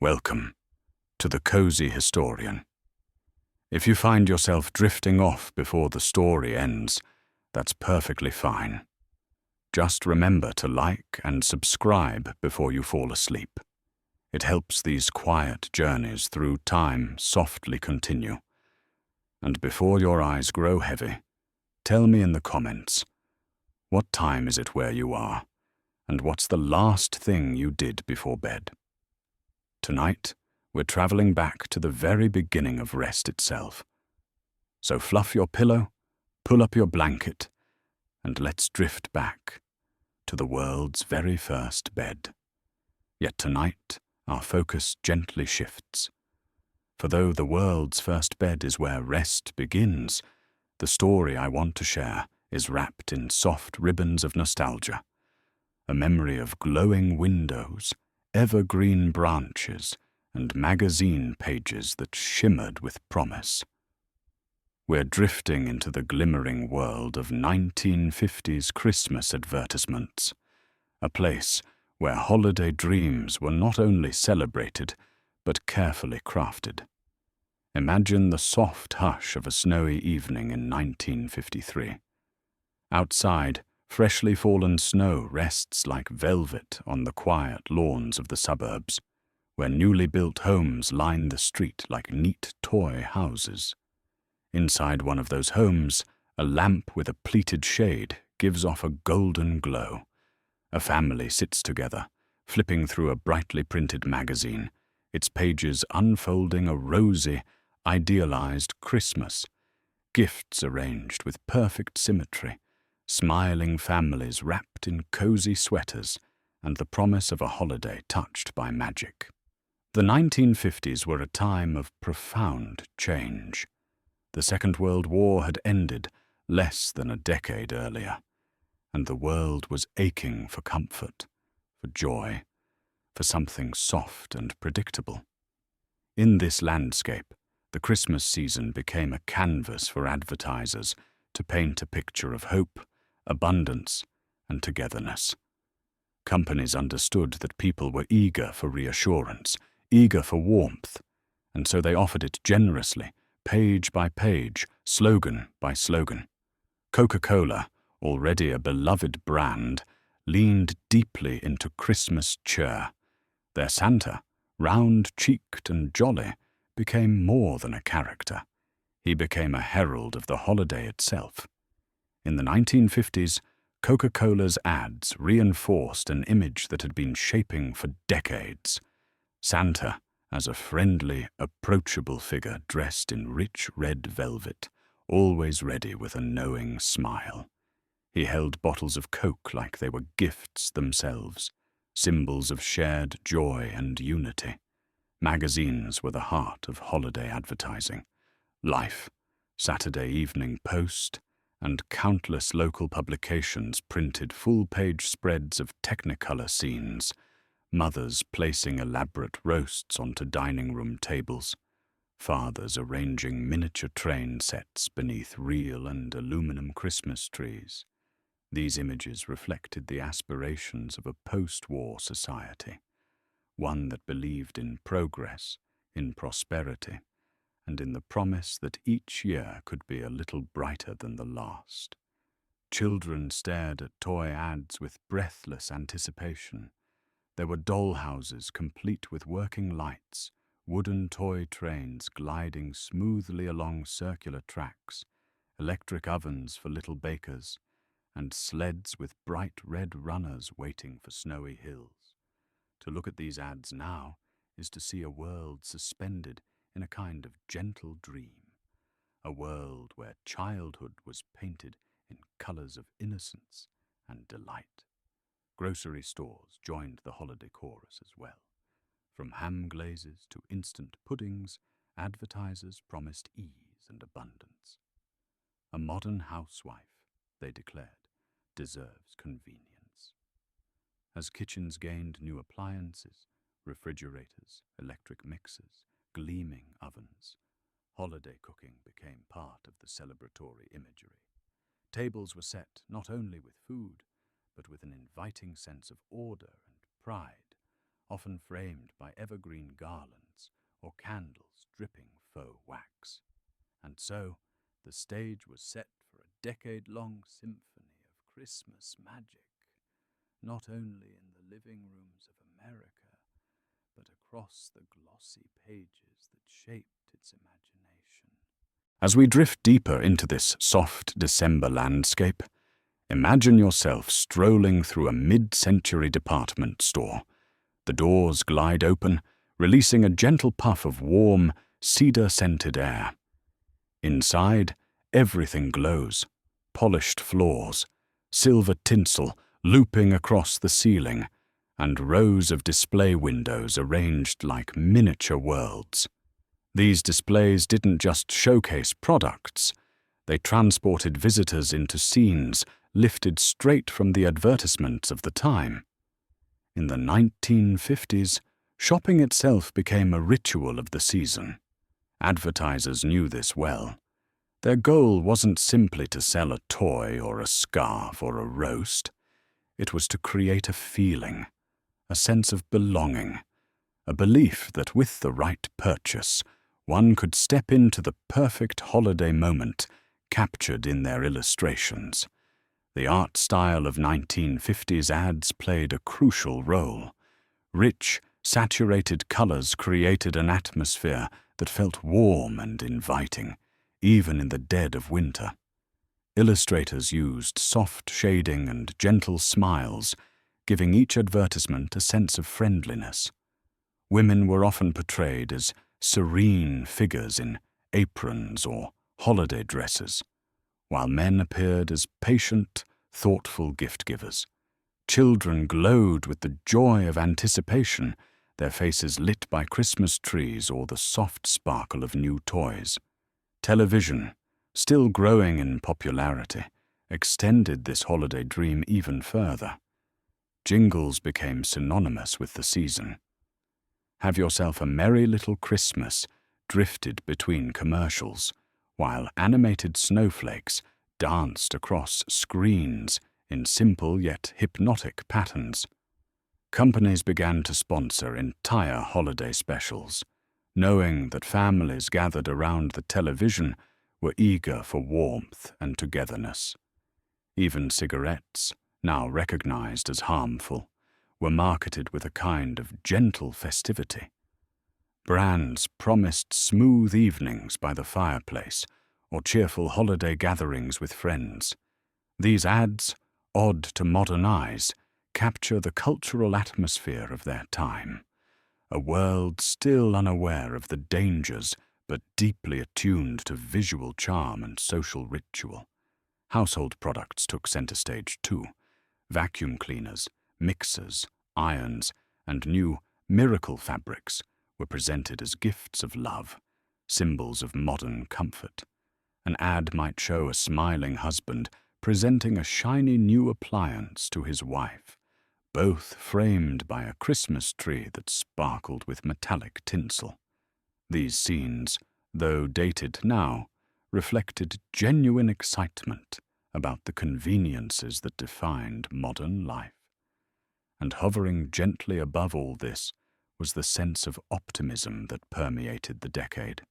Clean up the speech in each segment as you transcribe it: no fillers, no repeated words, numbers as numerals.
Welcome to the Cozy Historian. If you find yourself drifting off before the story ends, that's perfectly fine. Just remember to like and subscribe before you fall asleep. It helps these quiet journeys through time softly continue. And before your eyes grow heavy, tell me in the comments, what time is it where you are, and what's the last thing you did before bed? Tonight, we're traveling back to the very beginning of rest itself. So fluff your pillow, pull up your blanket, and let's drift back to the world's very first bed. Yet tonight, our focus gently shifts. For though the world's first bed is where rest begins, the story I want to share is wrapped in soft ribbons of nostalgia. A memory of glowing windows, evergreen branches, and magazine pages that shimmered with promise. We're drifting into the glimmering world of 1950s Christmas advertisements, a place where holiday dreams were not only celebrated, but carefully crafted. Imagine the soft hush of a snowy evening in 1953. Outside, freshly fallen snow rests like velvet on the quiet lawns of the suburbs, where newly built homes line the street like neat toy houses. Inside one of those homes, a lamp with a pleated shade gives off a golden glow. A family sits together, flipping through a brightly printed magazine, its pages unfolding a rosy, idealized Christmas, gifts arranged with perfect symmetry, smiling families wrapped in cozy sweaters, and the promise of a holiday touched by magic. The 1950s were a time of profound change. The Second World War had ended less than a decade earlier, and the world was aching for comfort, for joy, for something soft and predictable. In this landscape, the Christmas season became a canvas for advertisers to paint a picture of hope, abundance, and togetherness. Companies understood that people were eager for reassurance, eager for warmth, and so they offered it generously, page by page, slogan by slogan. Coca-Cola, already a beloved brand, leaned deeply into Christmas cheer. Their Santa, round-cheeked and jolly, became more than a character. He became a herald of the holiday itself. In the 1950s, Coca-Cola's ads reinforced an image that had been shaping for decades. Santa as a friendly, approachable figure dressed in rich red velvet, always ready with a knowing smile. He held bottles of Coke like they were gifts themselves, symbols of shared joy and unity. Magazines were the heart of holiday advertising. Life, Saturday Evening Post, and countless local publications printed full-page spreads of Technicolor scenes, mothers placing elaborate roasts onto dining room tables, fathers arranging miniature train sets beneath real and aluminum Christmas trees. These images reflected the aspirations of a post-war society, one that believed in progress, in prosperity, and in the promise that each year could be a little brighter than the last. Children stared at toy ads with breathless anticipation. There were dollhouses complete with working lights, wooden toy trains gliding smoothly along circular tracks, electric ovens for little bakers, and sleds with bright red runners waiting for snowy hills. To look at these ads now is to see a world suspended in a kind of gentle dream, a world where childhood was painted in colors of innocence and delight. Grocery stores joined the holiday chorus as well. From ham glazes to instant puddings, advertisers promised ease and abundance. A modern housewife, they declared, deserves convenience. As kitchens gained new appliances, refrigerators, electric mixers, gleaming ovens, holiday cooking became part of the celebratory imagery. Tables were set not only with food, but with an inviting sense of order and pride, often framed by evergreen garlands or candles dripping faux wax. And so, the stage was set for a decade-long symphony of Christmas magic, not only in the living rooms of America, but across the glossy pages that shaped its imagination. As we drift deeper into this soft December landscape, imagine yourself strolling through a mid-century department store. The doors glide open, releasing a gentle puff of warm, cedar-scented air. Inside, everything glows: polished floors, silver tinsel looping across the ceiling, and rows of display windows arranged like miniature worlds. These displays didn't just showcase products, they transported visitors into scenes lifted straight from the advertisements of the time. In the 1950s, shopping itself became a ritual of the season. Advertisers knew this well. Their goal wasn't simply to sell a toy or a scarf or a roast. It was to create a feeling, a sense of belonging, a belief that with the right purchase, one could step into the perfect holiday moment captured in their illustrations. The art style of 1950s ads played a crucial role. Rich, saturated colors created an atmosphere that felt warm and inviting, even in the dead of winter. Illustrators used soft shading and gentle smiles, giving each advertisement a sense of friendliness. Women were often portrayed as serene figures in aprons or holiday dresses, while men appeared as patient, thoughtful gift-givers. Children glowed with the joy of anticipation, their faces lit by Christmas trees or the soft sparkle of new toys. Television, still growing in popularity, extended this holiday dream even further. Jingles became synonymous with the season. Have yourself a merry little Christmas drifted between commercials, while animated snowflakes danced across screens in simple yet hypnotic patterns. Companies began to sponsor entire holiday specials, knowing that families gathered around the television were eager for warmth and togetherness. Even cigarettes, now recognized as harmful, were marketed with a kind of gentle festivity. Brands promised smooth evenings by the fireplace or cheerful holiday gatherings with friends. These ads, odd to modern eyes, capture the cultural atmosphere of their time, a world still unaware of the dangers but deeply attuned to visual charm and social ritual. Household products took center stage too. Vacuum cleaners, mixers, irons, and new miracle fabrics were presented as gifts of love, symbols of modern comfort. An ad might show a smiling husband presenting a shiny new appliance to his wife, both framed by a Christmas tree that sparkled with metallic tinsel. These scenes, though dated now, reflected genuine excitement about the conveniences that defined modern life. And hovering gently above all this was the sense of optimism that permeated the decade.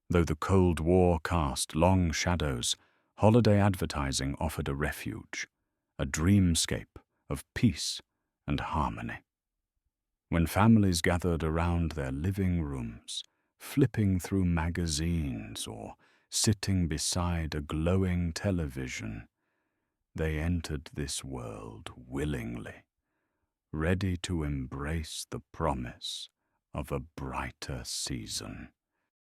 Though the Cold War cast long shadows, holiday advertising offered a refuge, a dreamscape of peace and harmony. When families gathered around their living rooms, flipping through magazines or sitting beside a glowing television, they entered this world willingly, ready to embrace the promise of a brighter season.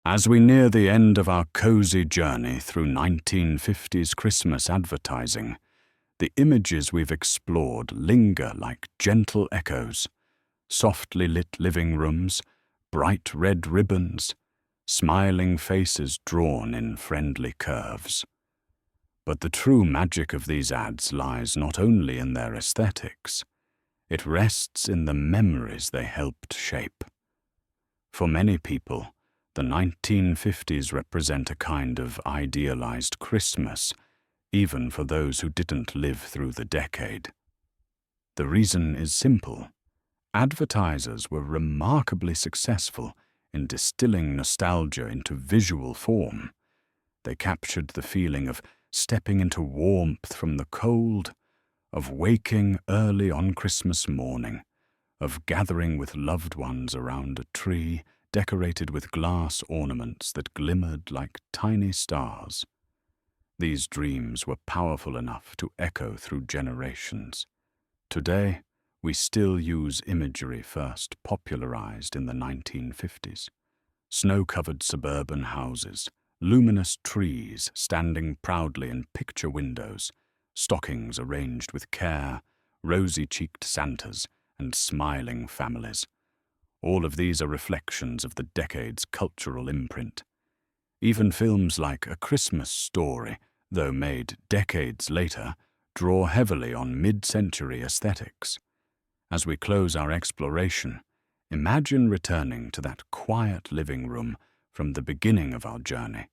As we near the end of our cozy journey through 1950s Christmas advertising, the images we've explored linger like gentle echoes: softly lit living rooms, bright red ribbons, smiling faces drawn in friendly curves. But the true magic of these ads lies not only in their aesthetics, it rests in the memories they helped shape. For many people, the 1950s represent a kind of idealized Christmas, even for those who didn't live through the decade. The reason is simple. Advertisers were remarkably successful in distilling nostalgia into visual form. They captured the feeling of stepping into warmth from the cold, of waking early on Christmas morning, of gathering with loved ones around a tree decorated with glass ornaments that glimmered like tiny stars. These dreams were powerful enough to echo through generations. Today, we still use imagery first popularized in the 1950s. Snow-covered suburban houses, luminous trees standing proudly in picture windows, stockings arranged with care, rosy-cheeked Santas, and smiling families. All of these are reflections of the decade's cultural imprint. Even films like A Christmas Story, though made decades later, draw heavily on mid-century aesthetics. As we close our exploration, imagine returning to that quiet living room from the beginning of our journey.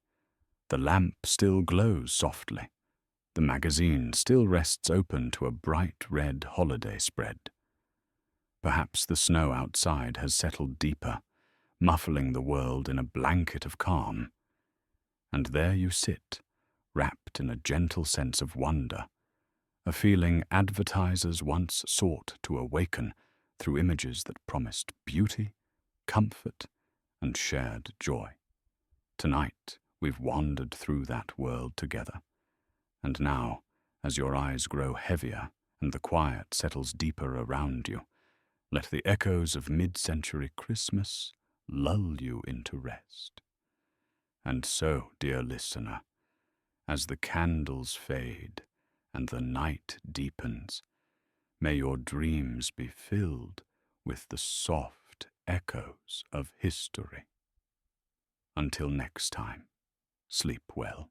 The lamp still glows softly. The magazine still rests open to a bright red holiday spread. Perhaps the snow outside has settled deeper, muffling the world in a blanket of calm. And there you sit, wrapped in a gentle sense of wonder, a feeling advertisers once sought to awaken through images that promised beauty, comfort, and shared joy. Tonight, we've wandered through that world together. And now, as your eyes grow heavier and the quiet settles deeper around you, let the echoes of mid-century Christmas lull you into rest. And so, dear listener, as the candles fade and the night deepens, may your dreams be filled with the soft echoes of history. Until next time, sleep well.